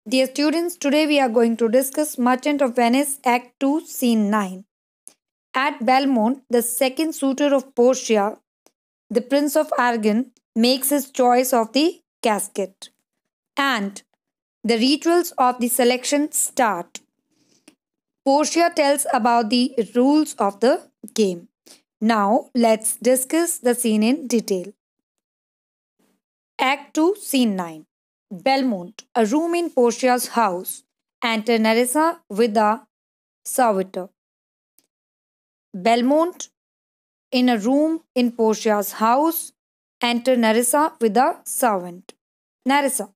Dear students, today we are going to discuss Merchant of Venice Act 2, Scene 9. At Belmont, the second suitor of Portia, the Prince of Aragon, makes his choice of the casket. And the rituals of the selection start. Portia tells about the rules of the game. Now, let's discuss the scene in detail. Act 2, Scene 9. Belmont, a room in Portia's house. Enter Nerissa with a servitor. Belmont, in a room in Portia's house. Enter Nerissa with a servant. Nerissa,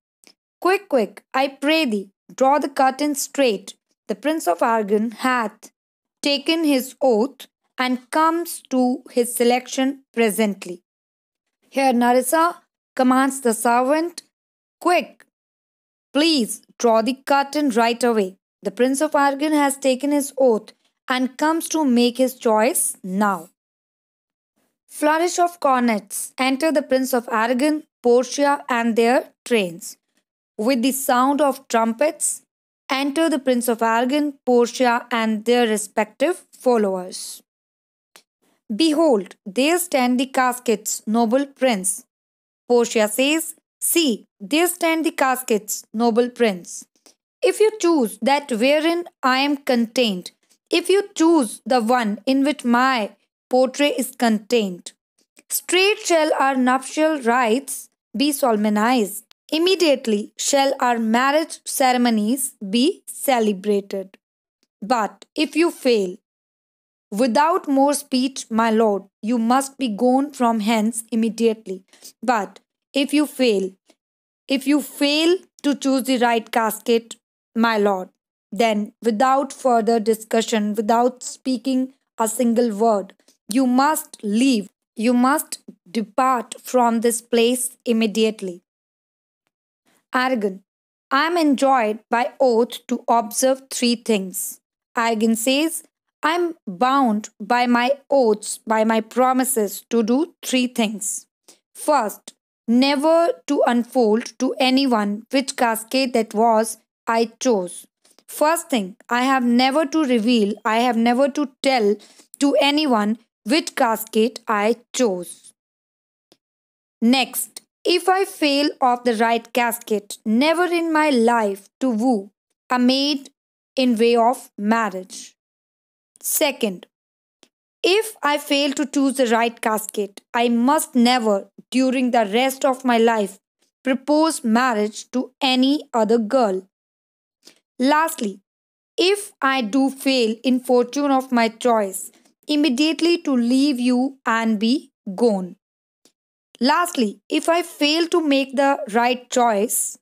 quick, quick, I pray thee, draw the curtain straight. The Prince of Aragon hath taken his oath and comes to his selection presently. Here Nerissa commands the servant, quick, please draw the curtain right away. The Prince of Aragon has taken his oath and comes to make his choice now. Flourish of cornets. Enter the Prince of Aragon, Portia, and their trains. With the sound of trumpets, enter the Prince of Aragon, Portia, and their respective followers. Behold, there stand the caskets, noble prince. Portia says, see, there stand the caskets, noble prince. If you choose that wherein I am contained, if you choose the one in which my portrait is contained, straight shall our nuptial rites be solemnized. Immediately shall our marriage ceremonies be celebrated. But if you fail, without more speech, my lord, you must be gone from hence immediately. But if you fail to choose the right casket, my lord, then without further discussion, without speaking a single word, you must leave. You must depart from this place immediately. Aragon, I am enjoined by oath to observe three things. Aragon says, I am bound by my oaths, by my promises to do three things. First, never to unfold to anyone which casket that was I chose. First thing, I have never to reveal, I have never to tell to anyone which casket I chose. Next, if I fail of the right casket, never in my life to woo a maid in way of marriage. Second, if I fail to choose the right casket, I must never, during the rest of my life, propose marriage to any other girl. Lastly, if I do fail in fortune of my choice, immediately to leave you and be gone. Lastly, if I fail to make the right choice,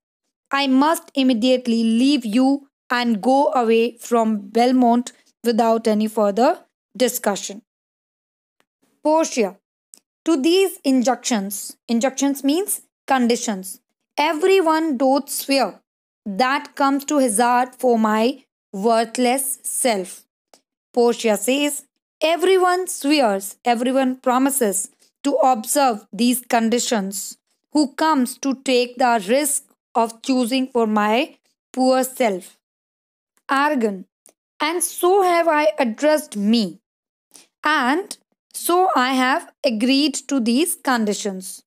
I must immediately leave you and go away from Belmont without any further discussion. Portia. To these injunctions means conditions. Everyone doth swear that comes to hazard for my worthless self. Portia says, everyone swears, everyone promises to observe these conditions who comes to take the risk of choosing for my poor self. Argon, and so have I addressed me, and so I have agreed to these conditions.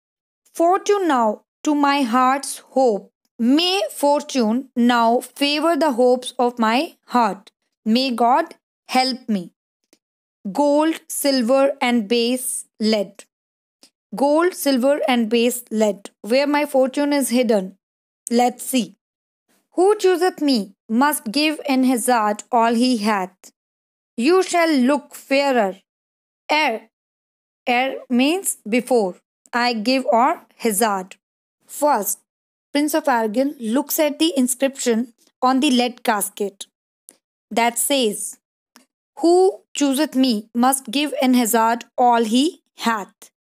Fortune now to my heart's hope. May fortune now favor the hopes of my heart. May God help me. Gold, silver, and base lead. Gold, silver, and base lead. Where my fortune is hidden. Let's see. Who chooseth me must give in hazard all he hath. You shall look fairer. Ere. Ere means before. I give or hazard. First, Prince of Aragon looks at the inscription on the lead casket that says, who chooseth me must give in hazard all he hath,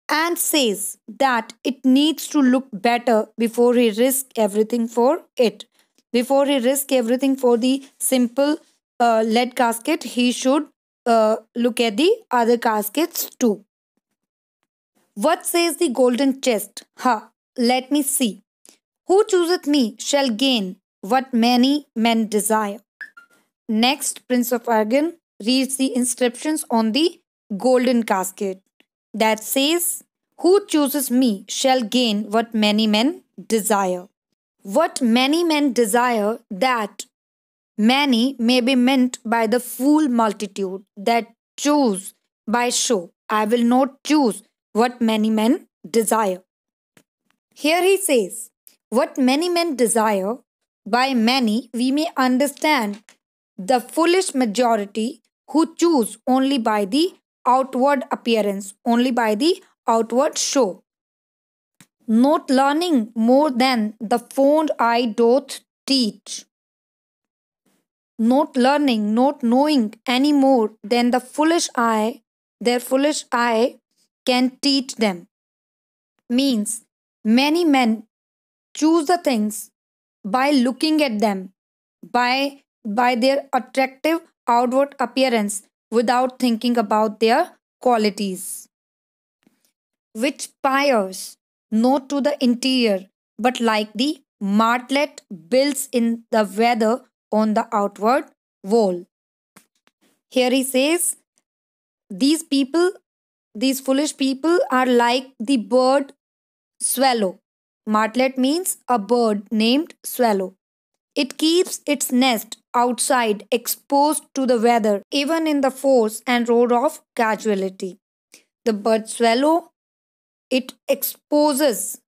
and says that it needs to look better before he risk everything for it. Before he risk everything for the simple lead casket, he should look at the other caskets too. What says the golden chest? Ha, let me see. Who chooseth me shall gain what many men desire. Next, Prince of Argon reads the inscriptions on the golden casket that says, who chooses me shall gain what many men desire. What many men desire, that many may be meant by the fool multitude that choose by show. I will not choose what many men desire. Here he says, what many men desire, by many we may understand the foolish majority who choose only by the outward appearance, only by the outward show, not learning more than the fond eye doth teach, not learning, not knowing any more than their foolish eye can teach them. Means many men choose the things by looking at them, by their attractive outward appearance without thinking about their qualities, which pires not to the interior, but like the martlet builds in the weather on the outward wall. Here he says, these people, these foolish people are like the bird swallow. Martlet means a bird named swallow. It keeps its nest outside, exposed to the weather, even in the force and roar of casualty. The bird swallow, it exposes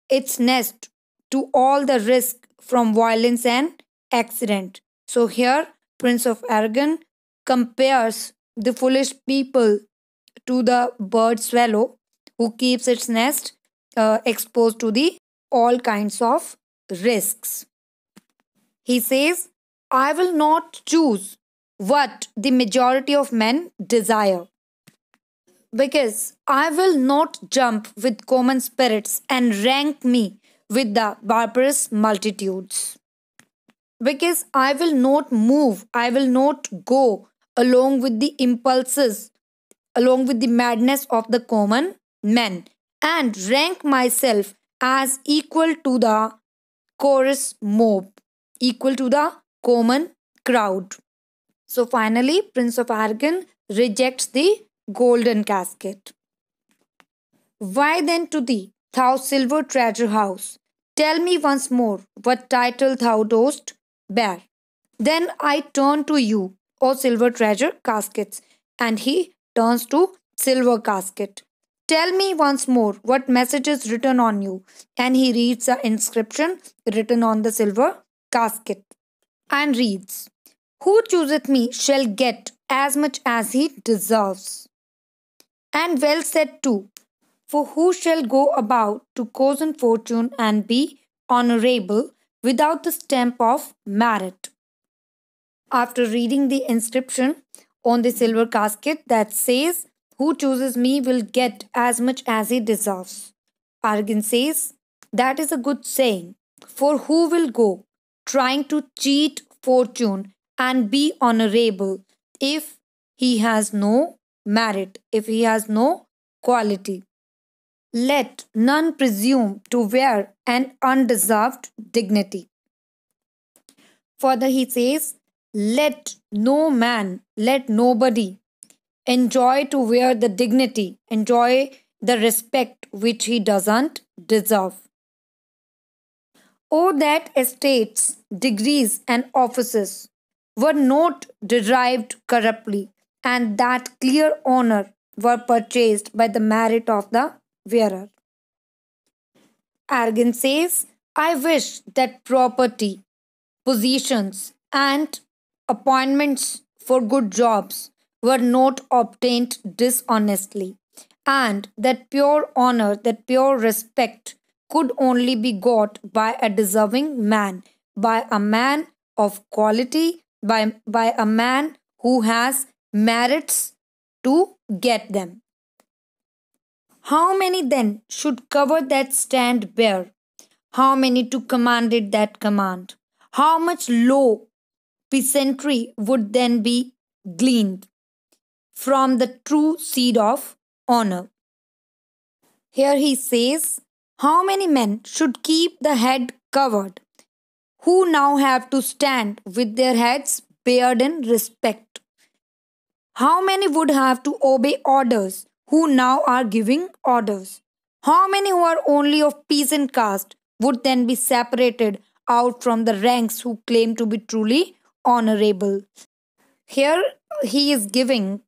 its nest to all the risk from violence and accident. So here, Prince of Aragon compares the foolish people to the bird swallow who keeps its nest exposed to the all kinds of risks. He says, I will not choose what the majority of men desire, because I will not jump with common spirits and rank me with the barbarous multitudes. Because I will not move, I will not go along with the impulses, along with the madness of the common men, and rank myself as equal to the chorus mob, equal to the common crowd. So finally, Prince of Aragon rejects the golden casket. Why then to thee, thou silver treasure house? Tell me once more what title thou dost bear. Then I turn to you, O silver treasure caskets. And he turns to silver casket. Tell me once more what message is written on you. And he reads the inscription written on the silver casket and reads, who chooseth me shall get as much as he deserves. And well said too, for who shall go about to cozen fortune and be honorable without the stamp of merit? After reading the inscription on the silver casket that says, who chooses me will get as much as he deserves, Argan says, that is a good saying, for who will go trying to cheat fortune and be honorable if he has no merit, if he has no quality? Let none presume to wear an undeserved dignity. Further, he says, let no man, let nobody enjoy to wear the dignity, enjoy the respect which he doesn't deserve. Oh, that estates, degrees, and offices were not derived corruptly, and that clear honor were purchased by the merit of the wearer. Argan says, I wish that property, positions, and appointments for good jobs were not obtained dishonestly, and that pure honor, that pure respect could only be got by a deserving man, by a man of quality, by a man who has merits to get them. How many then should cover that stand bare? How many to command it that command? How much low peasantry would then be gleaned from the true seed of honor? Here he says, How many men should keep the head covered, who now have to stand with their heads bared in respect? How many would have to obey orders, who now are giving orders? How many who are only of peasant caste would then be separated out from the ranks who claim to be truly honorable? Here he is giving,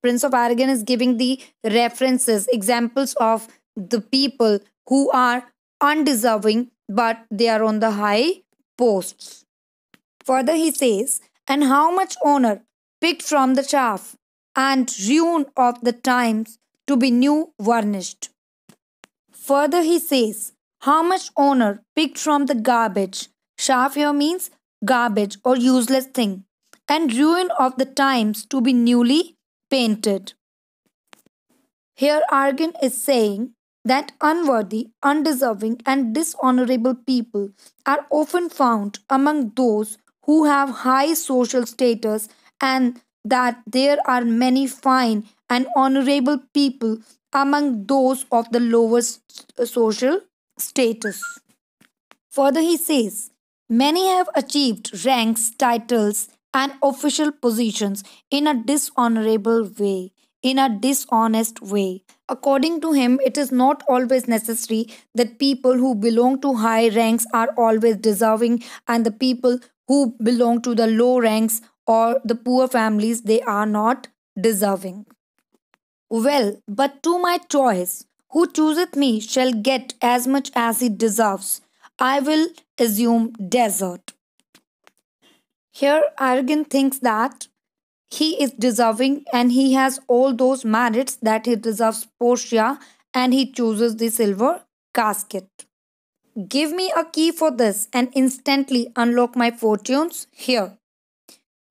Prince of Aragon is giving the references, examples of the people who are undeserving but they are on the high posts. Further, he says, and how much honor picked from the chaff and ruin of the times to be new varnished. Further, he says, how much honor picked from the garbage. Chaff here means garbage or useless thing, and ruin of the times to be newly painted. Here, Argan is saying that unworthy, undeserving, and dishonorable people are often found among those who have high social status, and that there are many fine and honorable people among those of the lowest social status. Further, he says, many have achieved ranks, titles, and official positions in a dishonorable way, in a dishonest way. According to him, it is not always necessary that people who belong to high ranks are always deserving, and the people who belong to the low ranks or the poor families, they are not deserving. Well, but to my choice, who chooseth me shall get as much as he deserves. I will assume desert. Here, Argan thinks that he is deserving and he has all those merits that he deserves Portia, and he chooses the silver casket. Give me a key for this and instantly unlock my fortunes here.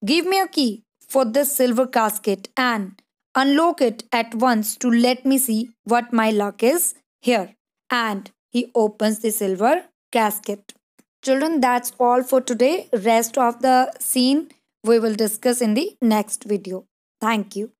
Give me a key for this silver casket and unlock it at once to let me see what my luck is here. And he opens the silver casket. Children, that's all for today. Rest of the scene we will discuss in the next video. Thank you.